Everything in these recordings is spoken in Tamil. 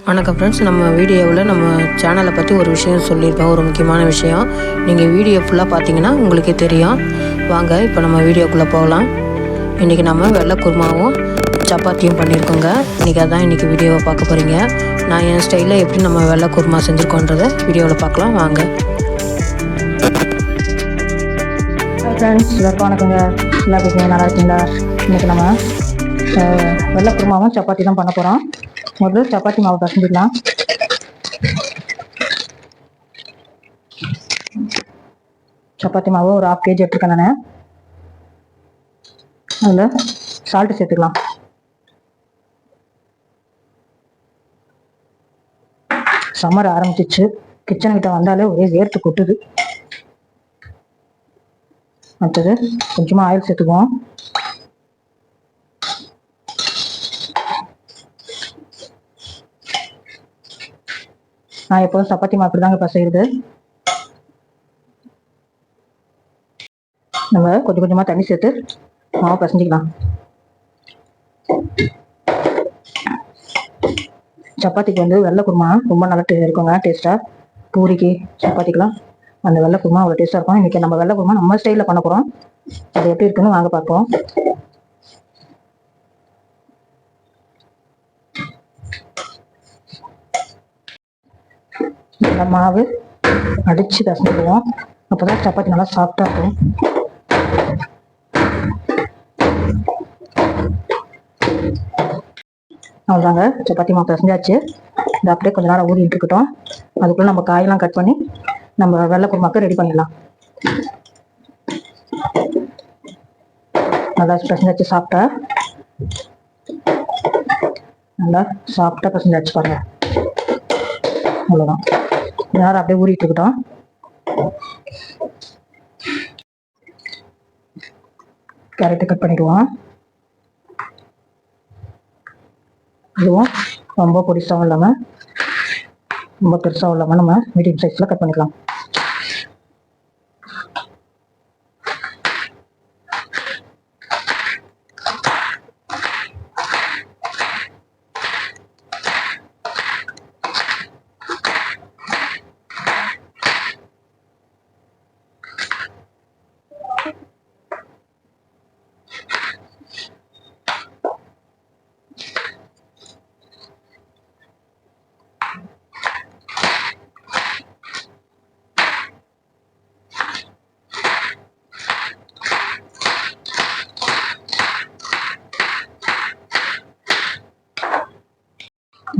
வணக்கம் ஃப்ரெண்ட்ஸ், நம்ம வீடியோவில் நம்ம சேனலை பற்றி ஒரு விஷயம் சொல்லியிருக்கோம். ஒரு முக்கியமான விஷயம். நீங்கள் வீடியோ ஃபுல்லாக பார்த்தீங்கன்னா உங்களுக்கே தெரியும். வாங்க இப்போ நம்ம வீடியோக்குள்ளே போகலாம். இன்றைக்கி நம்ம வெள்ளை குருமாவும் சப்பாத்தியும் பண்ணியிருக்கோங்க. இன்றைக்கி வீடியோவை பார்க்க போகிறீங்க. நான் என் ஸ்டைலில் எப்படி நம்ம வெள்ளை குருமா செஞ்சுருக்கோன்றதை வீடியோவில் பார்க்கலாம் வாங்க. ஃப்ரெண்ட்ஸ், வணக்கங்க. நல்லா இருக்கீங்க? நல்லா இருக்கீங்களா? இன்றைக்கி நம்ம வெள்ளை குருமாவும் சப்பாத்தி தான் பண்ண போகிறோம். முதல்ல சப்பாத்தி மாவு பசஞ்சிக்கலாம். சப்பாத்தி மாவு ஒரு 1/2 kg எடுத்துருக்கேன் நான். அதில் சால்ட்டு சேர்த்துக்கலாம். சம்மர் ஆரம்பிச்சிச்சு. கிச்சன்கிட்ட வந்தாலே ஒரே வேர்த்து கொட்டுது. அடுத்தது கொஞ்சமாக ஆயில் சேர்த்துக்குவோம். நான் எப்போதும் சப்பாத்தி மாவு இப்படி தாங்க இப்போ செய்யுது. நம்ம கொஞ்சம் கொஞ்சமாக தண்ணி சேர்த்து மாவு பசஞ்சிக்கலாம். சப்பாத்திக்கு வெள்ளை குருமா ரொம்ப நல்லா இருக்குங்க, டேஸ்ட்டாக. பூரிக்கு சப்பாத்திக்கலாம் அந்த வெள்ளை குருமா அவ்வளோ டேஸ்ட்டாக இருக்கும். இன்றைக்கி நம்ம வெள்ளை குருமா நம்ம ஸ்டைலில் பண்ண போகிறோம். அது எப்படி இருக்குன்னு வாங்க பார்ப்போம். இந்த மாவு அடித்து பசஞ்சிடுவோம். அப்போ தான் சப்பாத்தி நல்லா சாஃப்டாக இருக்கும். அவ்வளோதாங்க, சப்பாத்தி மாவு பசஞ்சாச்சு. இது அப்படியே கொஞ்சம் நேரம் ஊறிட்டு இருக்கட்டும். அதுக்குள்ளே நம்ம காயெல்லாம் கட் பண்ணி நம்ம வெள்ளை குருமாக்கு ரெடி பண்ணிடலாம். நல்லா பசஞ்சாச்சு, நல்லா சாஃப்டாக பசஞ்சாச்சு பாருங்க. அவ்வளோதான், நேரம் அப்படியே ஊறிட்டு இருக்கட்டும். கேரட்டை கட் பண்ணிடுவோம். இதுவும் ரொம்ப பொடிசாகவும் இல்லாமல் ரொம்ப பெருசாகவும் இல்லாமல் நம்ம மீடியம் சைஸில் கட் பண்ணிக்கலாம்.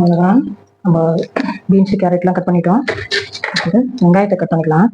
அவ்வளோதான், நம்ம பீன்ஸு கேரட்லாம் கட் பண்ணிட்டோம். வெங்காயத்தை கட் பண்ணிக்கலாம்.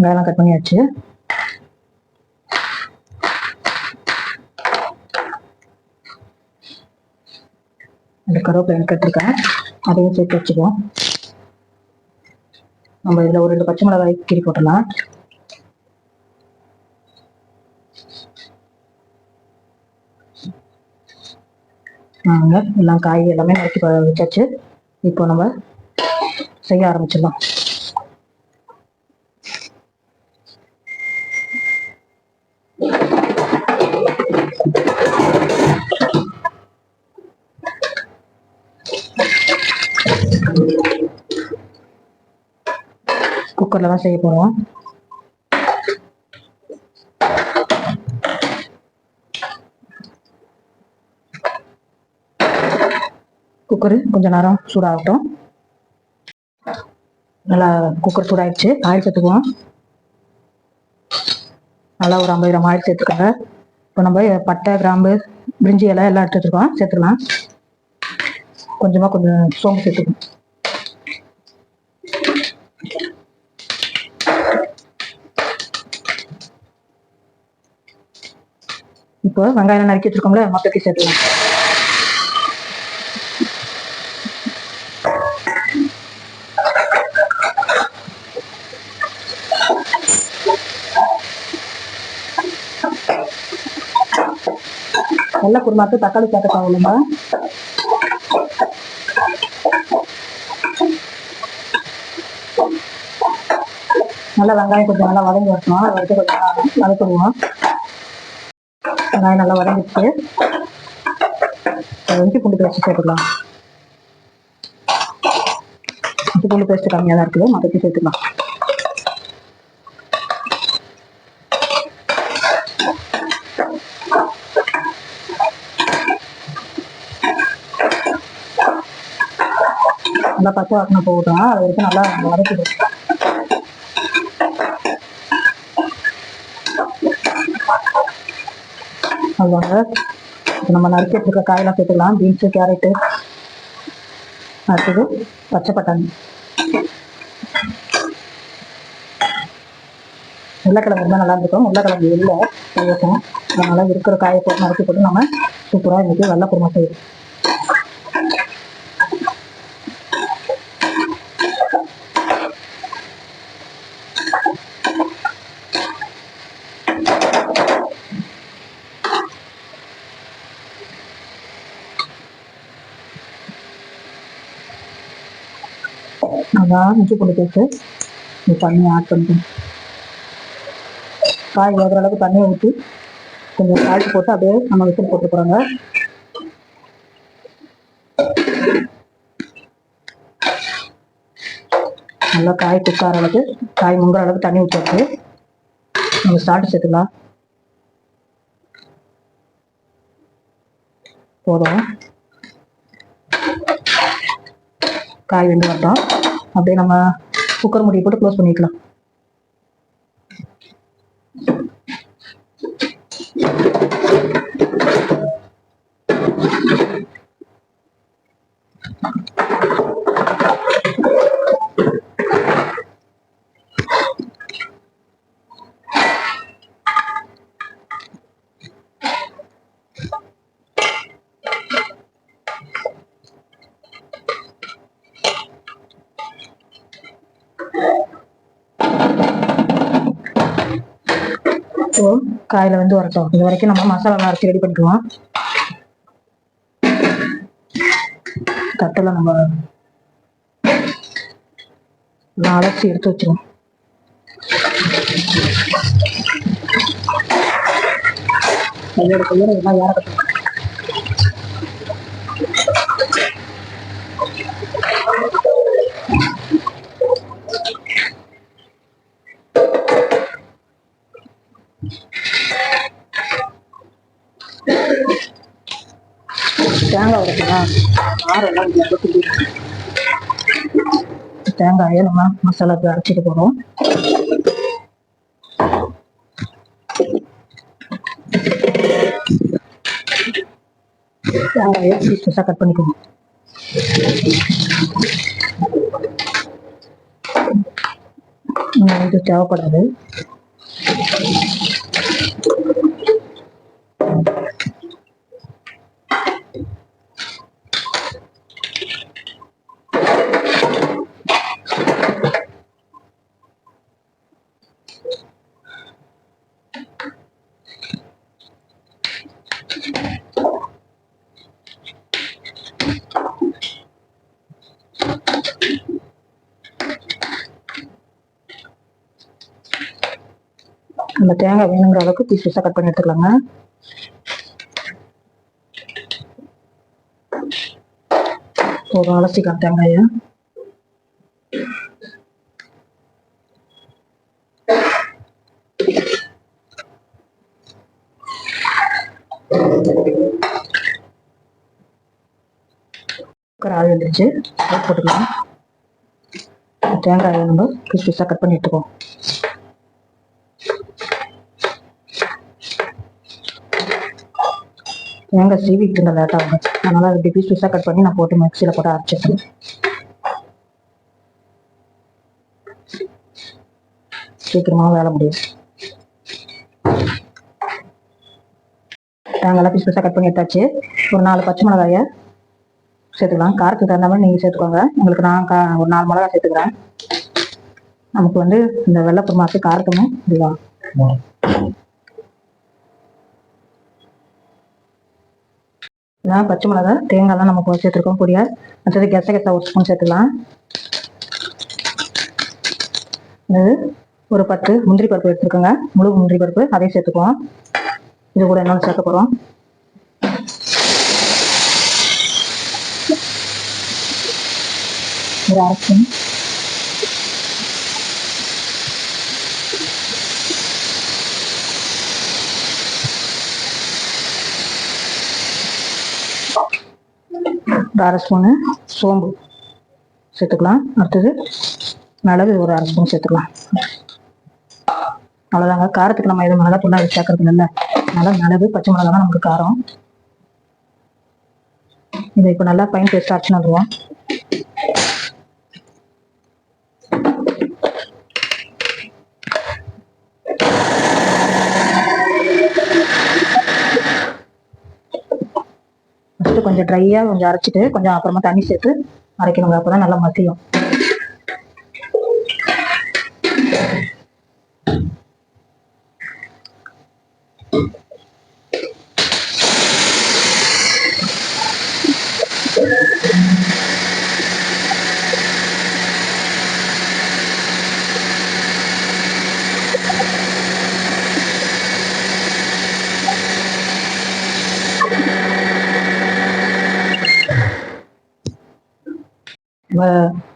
வெங்காயம் கட் பண்ணியாச்சு. அந்த கருவேப்பிலை கட்டிருக்கேன், அதையும் சேர்த்து வச்சுக்குவோம். நம்ம இதில் ஒரு 2 பச்சை மிளகாய் கீரி போட்டலாம். எல்லாம் காய் எல்லாமே நறுக்கி வச்சாச்சு. இப்போ நம்ம செய்ய ஆரம்பிச்சிடலாம். குக்கரில் தான் செய்ய போகிறோம். குக்கரு கொஞ்சம் நேரம் சூடாகட்டும். நல்லா குக்கர் சூடாயிடுச்சு. ஆயில் சேர்த்துக்குவோம். நல்லா ஒரு 50 கிராம் ஆயில் சேர்த்துக்கோங்க. இப்போ நம்ம பட்டை, கிராம்பு, பிரிஞ்சி இலை எல்லாம் எடுத்து வச்சுருக்கோம், சேர்த்துக்கலாம். கொஞ்சம் சோம்பு சேர்த்துக்கணும். இப்போ வெங்காயம் நறுக்கி வச்சிருக்கோம்ல, மொத்தத்தையும் சேர்த்துக்கலாம். வெள்ளை குருமாக்கு தக்காளி சேர்க்க தேவையில்லைங்க. நல்லா வெங்காயம் கொஞ்சம் நல்லா வதங்கி வரணும். அதை வச்சு கொஞ்சம் வதக்கிடுவோம். வெங்காயம் நல்லா வதங்கிடுச்சு. இஞ்சி பூண்டு பேஸ்ட் சேர்த்துக்கலாம். இஞ்சி பூண்டு பேஸ்ட் கம்மியாக தான் இருக்குது, மற்றச்சு சேர்த்துக்கலாம். நல்லா பச்சை வாசனை போகுதான், அதை வரைக்கும் நல்லா வதக்கிடுவோம். அதுவாங்க நம்ம நறுக்கி வச்சிருக்க காயெல்லாம் சேர்த்துக்கலாம். பீன்ஸு, கேரட்டு, அடுத்தது பச்சை பட்டாணி, உருளைக்கிழங்கு இருந்தால் நல்லா இருந்துக்கும். உருளைக்கிழங்கு இல்லை கைவசம், அதனால இருக்கிற காயை போட்டு நறுக்கி போட்டு நம்ம சூப்பராக இன்னைக்கு வெள்ளை குருமா செய்யும். அதான் இஞ்சி பூண்டு பேஸ்ட்டு தண்ணி ஆட் பண்ணிக்கணும். காய் வேகிற அளவுக்கு தண்ணியை ஊற்றி கொஞ்சம் சால்ட் போட்டு அப்படியே நம்ம விசில் போட்டு போகிறாங்க. நல்லா காய் குக்கார அளவுக்கு, காய் முங்குற அளவுக்கு தண்ணி ஊற்றி நம்ம சால்ட் சேர்த்துக்கலாம். போதும். காய் வெந்து வரட்டும். அப்படியே நம்ம குக்கர் மூடி போட்டு க்ளோஸ் பண்ணிக்கலாம். காயில வந்து வரட்டும். இது வரைக்கும் நம்ம மசாலா அரைச்சி ரெடி பண்ணிக்குவோம். தட்டில் நம்ம அலசி எடுத்து வச்சிருவோம். கையோட கையோட எல்லாம் ஏற கட்டணும். தேங்காய் உடைக்கலாம். ஆரெல்லாம் தேங்காயை நம்ம மசாலாவுக்கு அரைச்சிட்டு போகிறோம். தேங்காயை பீஸ் பீஸாக கட் பண்ணிக்கணும். இது தேவைப்படாது. நம்ம தேங்காய் வேணுங்கிற அளவுக்கு பீஸ் பீஸாக கட் பண்ணி எடுத்துக்கலாங்க. ஒரு அலசிக்கலாம் தேங்காயை. ஆள் வந்துருச்சு, போட்டுக்கலாம். தேங்காயை நம்ம பீஸ் பீஸாக கட் பண்ணி எடுத்துக்கோம். தேங்காய் சீவிட்டு லேட் ஆகும், அதனால இப்படி பீஸ் பீஸாக கட் பண்ணி நான் போட்டு மிக்சியில் போட்டு அரைச்சிட்டேன். சீக்கிரமாக வேலை முடியும். தேங்காய்லாம் பீஸ் பீஸாக கட் பண்ணி எடுத்தாச்சு. ஒரு 4 பச்சை மிளகாயை சேர்த்துக்கலாம். காரத்துக்கு தகுந்த மாதிரி நீங்கள் சேர்த்துக்கோங்க. உங்களுக்கு நான் ஒரு 4 மிளகாய் சேர்த்துக்கிறேன். நமக்கு வந்து இந்த வெள்ளை குருமாக்கு காரத்துமே இதுதான். இதான் பச்சை மிளகா தேங்காய்லாம் நம்ம சேர்த்துருக்கோம் பொடியா. அடுத்தது கெசகெசா ஒரு ஸ்பூன் சேர்த்துக்கலாம். இது ஒரு 10 முந்திரி பருப்பு எடுத்துருக்கோங்க, முழு முந்திரி பருப்பு, அதையும் சேர்த்துக்குவோம். இது கூட என்னன்னு சேர்க்க போகிறோம். ஒரு அரை ஸ்பூன் ஒரு அரை ஸ்பூனு சோம்பு சேர்த்துக்கலாம். அடுத்தது மிளகு ஒரு அரை ஸ்பூன் சேர்த்துக்கலாம். அவ்வளோதாங்க. காரத்துக்கு நம்ம எதுவும் மிளகா தூளாக சேர்க்கறது இல்லை, அதனால மிளகு பச்சை மிளகா தான் நமக்கு காரம். இதை இப்போ நல்லா ஃபைன் பேஸ்ட் அரைச்சுன்னு வந்துடுவோம். ஃபஸ்ட்டு கொஞ்சம் ட்ரையாக கொஞ்சம் அரைச்சிட்டு கொஞ்சம் அப்புறமா தண்ணி சேர்த்து அரைக்கணுங்க, அப்போ தான் நல்லா மசியும்.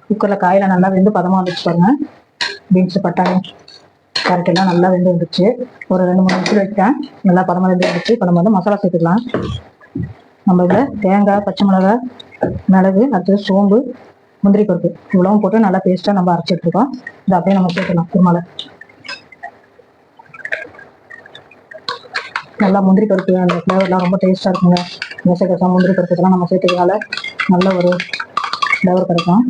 குக்கரில் காயில் நல்லா வெந்து பதமாக வந்துச்சு பாருங்க. பீன்ஸு பட்டாணி கேரட் எல்லாம் நல்லா வெந்து வந்துச்சு. ஒரு 2-3 நிமிஷம் வச்சுட்டேன், நல்லா பதமாக வெந்து வந்துச்சு. இப்போ நம்ம வந்து மசாலா சேர்த்துக்கலாம். நம்ம இதில் தேங்காய், பச்சை மிளகாய், மிளகு, அடுத்தது சோம்பு, முந்திரி பருப்பு இவ்வளவும் போட்டு நல்லா பேஸ்ட்டாக நம்ம அரைச்சி எடுத்துருக்கோம். இதை அப்படியே நம்ம சேர்த்துக்கலாம். குருமால நல்லா முந்திரி பருப்பு அந்த ஃப்ளேவர்லாம் ரொம்ப டேஸ்ட்டாக இருக்குங்க. கசகசா முந்திரி பருப்பு இதெல்லாம் நம்ம சேர்த்துக்கிறதால நல்ல ஒரு ஃப்ளேவர் கிடைக்கும்.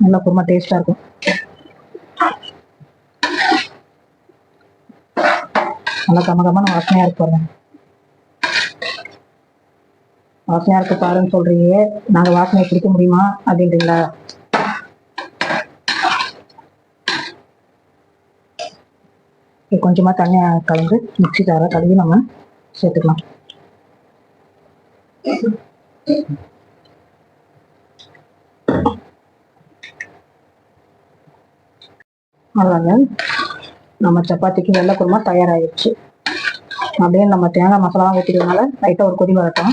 நல்லா குருமா டேஸ்ட்டாக இருக்கும். நல்லா கமகமான வாசனையாக இருக்கு பாருங்க. வாசனையாக இருக்கு பாருன்னு சொல்றீங்க, நாங்கள் வாசனையை பிடிக்க முடியுமா அப்படின்றீங்களா? கொஞ்சமாக தண்ணியை கலந்து மிக்ஸி ஜாரை கழுவி நம்ம சேர்த்துக்கலாம். அவ்வளோதாங்க, நம்ம சப்பாத்திக்கு வெள்ளை குருமா தயாராகிடுச்சு. அப்படியே நம்ம தேங்காய் மசாலாவும் ஊற்றிக்கிறதுனால லைட்டாக ஒரு கொதி வரட்டும்.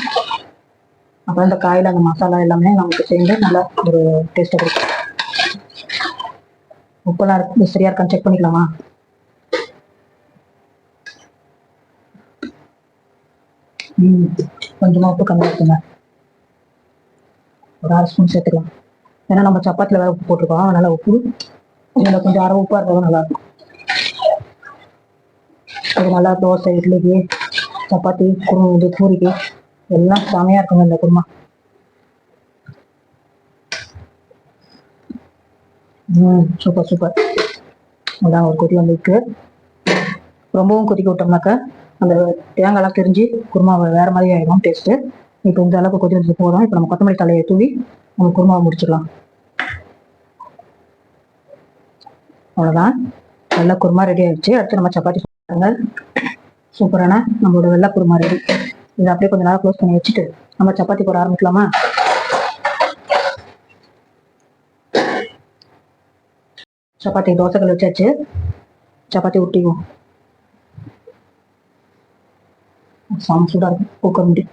அப்புறம் இந்த காயில் அந்த மசாலா எல்லாமே நமக்கு சேர்ந்து நல்லா ஒரு டேஸ்ட்டை கொடுக்கும். உப்பெல்லாம் இருக்கு சரியா இருக்கான்னு செக் பண்ணிக்கலாமா? கொஞ்சமாக உப்பு கம்மியாக இருக்குங்க, ஒரு அரை ஸ்பூன் சேர்த்துக்கலாம். ஏன்னா நம்ம சப்பாத்தியில் வேறு உப்பு போட்டிருக்கோம், அதனால உப்பு இதில் கொஞ்சம் அரை உப்பாக இருந்தாலும் நல்லாயிருக்கும். அது நல்லா தோசை, இட்லிக்கு, சப்பாத்தி, இது பூரிக்கு எல்லாம் செமையாக இருக்குங்க இந்த குருமா. Super super. அதான் ஒரு கொதி வந்துருக்கு. ரொம்பவும் கொதிக்க விட்டோம்னாக்கா அந்த தேங்காய்லாம் தெரிஞ்சு குருமாவை வேறு மாதிரி ஆகிடும் டேஸ்ட்டு. இப்போ இந்த அளவுக்கு கொதி வந்து போதும். இப்போ நம்ம கொத்தமல்லி தலையை தூவி நம்ம குருமாவை முடிச்சுக்கலாம். அவ்வளோதான், வெள்ளை குருமா ரெடி ஆகிடுச்சு. அடுத்து நம்ம சப்பாத்தி சாப்பிடுங்க. சூப்பரான நம்மளோட வெள்ளை குருமா ரெடி. இதை அப்படியே கொஞ்சம் நேரம் க்ளோஸ் பண்ணி வச்சுட்டு நம்ம சப்பாத்தி போட ஆரம்பிக்கலாமா? சப்பாத்தி தோசைகள் வச்சாச்சு, சப்பாத்தி ஊட்டிக்குவோம். சாமி சூடாக இருக்கும் குக்கர் முடி.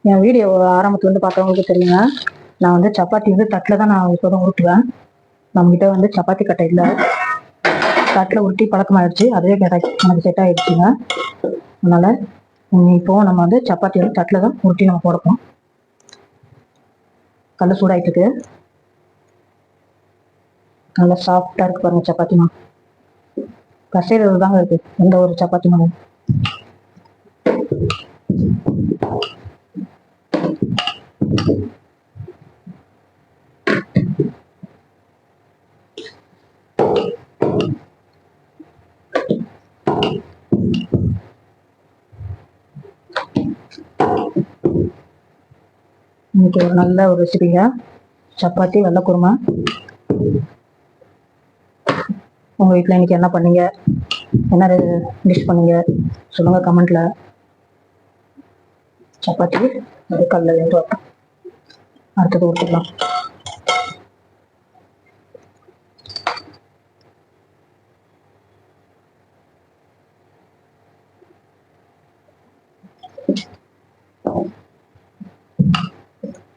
என் வீடியோ ஆரம்பத்துல வந்து பார்த்தவங்களுக்கு தெரியுங்க, நான் வந்து சப்பாத்தி வந்து தட்டில் தான் நான் இப்போதான் உருட்டுவேன். நம்மகிட்ட வந்து சப்பாத்தி கட்டை இல்லை, தட்டில் உருட்டி பழக்கமாயிடுச்சு. அதுவே எனக்கு செட் ஆகிடுச்சுங்க. அதனால இப்போ நம்ம வந்து சப்பாத்தி வந்து தட்டில் தான் உருட்டி நம்ம போடப்போம். கல் சூடாயிட்டு இருக்கு, நல்லா சாஃப்டா இருக்கு பாருங்க சப்பாத்தி மாவு. கசைறது தாங்க இருக்கு எந்த ஒரு சப்பாத்தி மாவு. இன்னைக்கு ஒரு நல்ல ஒரு ரெசிபிங்க, சப்பாத்தி வெள்ளை குருமா. உங்கள் வீட்டில் இன்னைக்கு என்ன பண்ணீங்க, என்ன டிஷ் பண்ணீங்க சொல்லுங்கள் கமெண்ட்டில். சப்பாத்தி அது கல்ல வெந்து வரட்டும். அடுத்தது ஊற்றிடலாம்.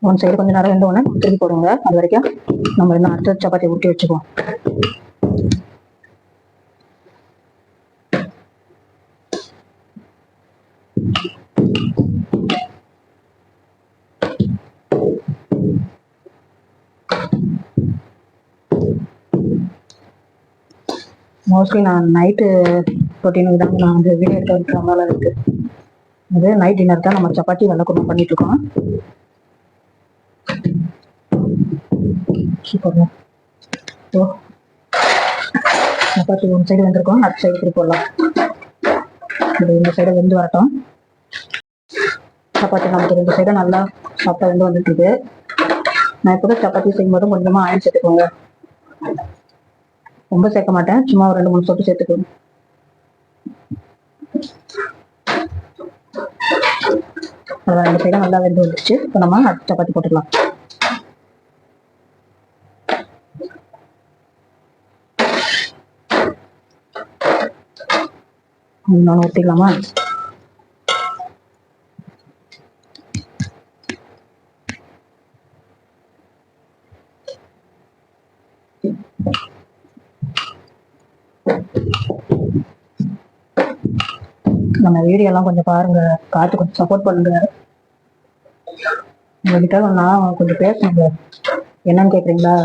ஒன் சைடு கொஞ்சம் நேரம் வெந்த உடனே திருப்பி போடுங்க. அது வரைக்கும் நம்ம இன்னும் அடுத்த சப்பாத்தி ஊற்றி வச்சுக்குவோம். மோஸ்ட்லி நான் நைட்டு ரொட்டீனுக்கு தான் நான் வந்து வீடியோ எடுத்து வைக்கிற மாதிரி இருக்குது. இது நைட் டின்னர் தான் நம்ம சப்பாத்தி வெள்ளை குருமா பண்ணிட்டு இருக்கோம். சூப்பர். ஓ சப்பாத்தி ஒன் சைடு வெந்திருக்கோம், அடுத்த சைடு திருப்பி போடலாம். இந்த சைடு வெந்து வரட்டும். சப்பாத்தி நமக்கு ரெண்டு சைடும் நல்லா சாப்பிட்டா வெந்து வந்துட்டு. நான் இப்போ சப்பாத்தி செய்யும்போது கொஞ்சமாக ஆயில் சேர்த்துக்கோங்க. ரொம்ப சேர்க்க மாட்டேன், சும்மா ஒரு 2-3 சொட்டு சேர்த்துக்கோங்க. அதான் ரெண்டு சைடும் நல்லா வெந்து வந்துடுச்சு. இப்போ நம்ம அடுத்த சப்பாத்தி போட்டுக்கலாம். நான் ஊற்றிக்கலாமா? நம்ம வீடியோலாம் கொஞ்சம் பாருங்க, பார்த்து கொஞ்சம் சப்போர்ட் பண்ணுங்க. உங்ககிட்ட நான் கொஞ்சம் பேசணுங்க. என்னன்னு கேட்குறீங்களா?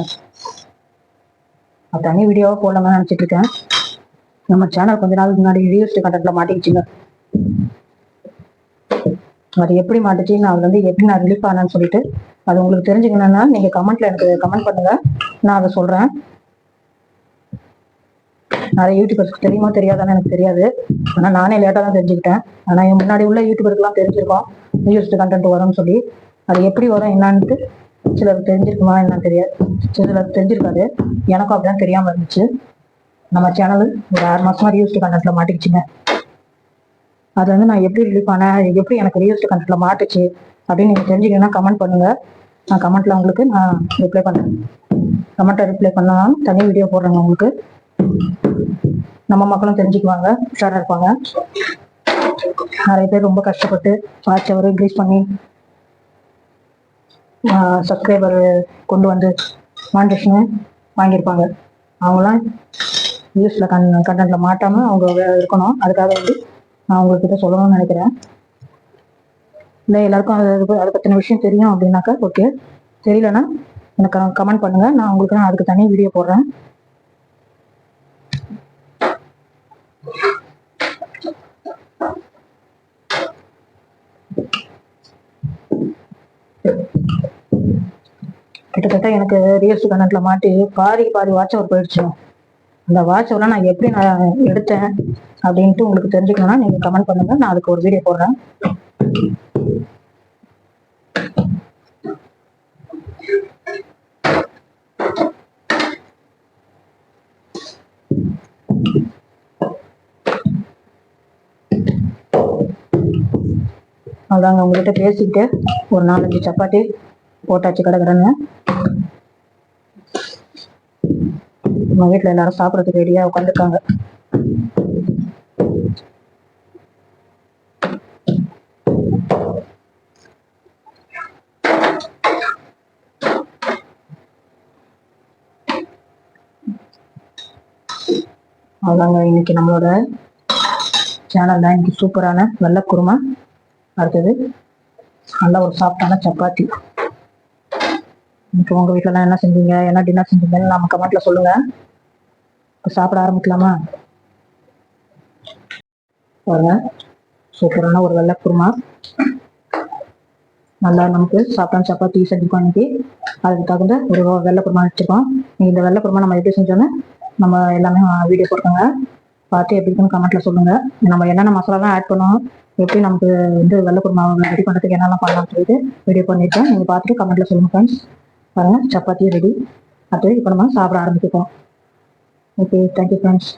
தனி வீடியோவாக போடலாம்னு நினச்சிட்டு இருக்கேன். நம்ம சேனல் கொஞ்ச நாள் முன்னாடி ரியலிஸ்டிக் கண்டென்ட்ல மாட்டிக்கிச்சுங்க. அது எப்படி மாட்டுச்சு, நான் அதுல வந்து எப்படி நான் ரிலீஃப் ஆனேன்னு சொல்லிட்டு அது உங்களுக்கு தெரிஞ்சுக்கணும்னா நீங்க கமெண்ட்ல எனக்கு கமெண்ட் பண்ணுங்க, நான் அதை சொல்றேன். நிறைய யூடியூபர்ஸ்க்கு தெரியுமா தெரியாதான்னு எனக்கு தெரியாது. ஆனா நானே லேட்டா தான் தெரிஞ்சுக்கிட்டேன். ஆனா என் முன்னாடி உள்ள யூடியூபருக்குலாம் தெரிஞ்சிருக்கோம் ரியலிஸ்டிக் கண்டென்ட் வரும்னு சொல்லி. அது எப்படி வரும் என்னான்ட்டு சிலருக்கு தெரிஞ்சிருக்குமா என்னன்னு தெரியாது, சிலருக்கு தெரிஞ்சிருக்காது. எனக்கும் அப்படிதான் தெரியாம இருந்துச்சு. நம்ம சேனல் ஒரு 6 மாசமா ரியலிஸ்டிக் கண்டென்ட்ல மாட்டிக்கிச்சுங்க. அது வந்து நான் எப்படி ரிலீஃப் ஆனேன், எப்படி எனக்கு ரியலிஸ்டிக் கண்டென்ட்ல மாட்டுச்சு அப்படின்னு நீங்க தெரிஞ்சுக்கணும்னா கமெண்ட் பண்ணுங்க. நான் கமெண்ட்ல உங்களுக்கு நான் ரிப்ளை பண்றேன். கமெண்ட்டை ரிப்ளை பண்ணாலும் தனி வீடியோ போடுறேங்க உங்களுக்கு. நம்ம மக்களும் தெரிஞ்சுக்குவாங்க, உஷாரா இருப்பாங்க. நிறைய பேர் ரொம்ப கஷ்டப்பட்டு வாட்ச் அவர் இன்க்ரீஸ் பண்ணி சப்ஸ்கிரைபர் கொண்டு வந்து மானிட்டேஷன் வாங்கியிருப்பாங்க. அவங்களாம் நியூஸ்ல கண்டென்ட்ல மாட்டாம அவங்க இருக்கணும். அதுக்காக வந்து நான் உங்ககிட்ட சொல்லணும்னு நினைக்கிறேன். இல்லை எல்லாருக்கும் அதை பற்றின விஷயம் தெரியும் அப்படின்னாக்கா ஓகே, தெரியலன்னா எனக்கு கமெண்ட் பண்ணுங்க, நான் உங்களுக்கு நான் அதுக்கு தனி வீடியோ போடுறேன். கிட்டத்தட்ட எனக்கு ரியல்ஸ்டிக் கண்டென்ட்ல மாட்டி பாதி வாட்ச் அவர் போயிடுச்சு. அந்த வாட்ச் எல்லாம் நான் எப்படி நான் எடுத்தேன் அப்படின்ட்டு உங்களுக்கு தெரிஞ்சுக்கணும்னா நீங்க கமெண்ட் பண்ணுங்க, நான் அதுக்கு ஒரு வீடியோ போடுறேன். அதாங்க உங்ககிட்ட பேசிக்கிட்டு ஒரு 4-5 சப்பாத்தி போட்டாச்சு கடகடன்னு. நம்ம வீட்டுல எல்லாரும் சாப்பிடறதுக்கு ரெடியா உட்காந்துருக்காங்க. அதாங்க இன்னைக்கு நம்மளோட சேனல்ல இன்னைக்கு சூப்பரான வெள்ளை குருமா, அடுத்தது நல்ல ஒரு சாஃப்டான சப்பாத்தி. இன்னைக்கு உங்க வீட்டுலலாம் என்ன செஞ்சீங்க, என்ன டின்னர் செஞ்சீங்கன்னு நம்ம கமெண்ட்ல சொல்லுங்க. இப்போ சாப்பிட ஆரம்பிக்கலாமா? பாருங்க, சூப்பரான ஒரு வெள்ளை குருமா. நல்லா நமக்கு சாப்பிட்டான சப்பாத்தி செஞ்சுருக்கோம் இன்னைக்கு. அதுக்கு தகுந்த ஒரு வெள்ளை குருமா வச்சிருக்கோம். இந்த வெள்ளை குருமா நம்ம எப்படி செஞ்சோன்னு நம்ம எல்லாமே வீடியோ போட்டுருங்க, பார்த்து எப்படி இருக்குன்னு கமெண்ட்ல சொல்லுங்க. நம்ம என்னென்ன மசாலாலாம் ஆட் பண்ணோம், எப்படி நமக்கு வந்து வெள்ளை குருமாவை ரெடி பண்ணுறதுக்கு என்னெல்லாம் பண்ணலாம்னு சொல்லிட்டு வீடியோ பண்ணியிருக்கேன். நீங்கள் பார்த்துட்டு கமெண்ட்ல சொல்லுங்க ஃப்ரெண்ட்ஸ். பாருங்க சப்பாத்தியும் ரெடி. அடுத்தது இப்போ நம்ம சாப்பிட ஆரம்பிச்சிருக்கோம். Okay, thank you friends.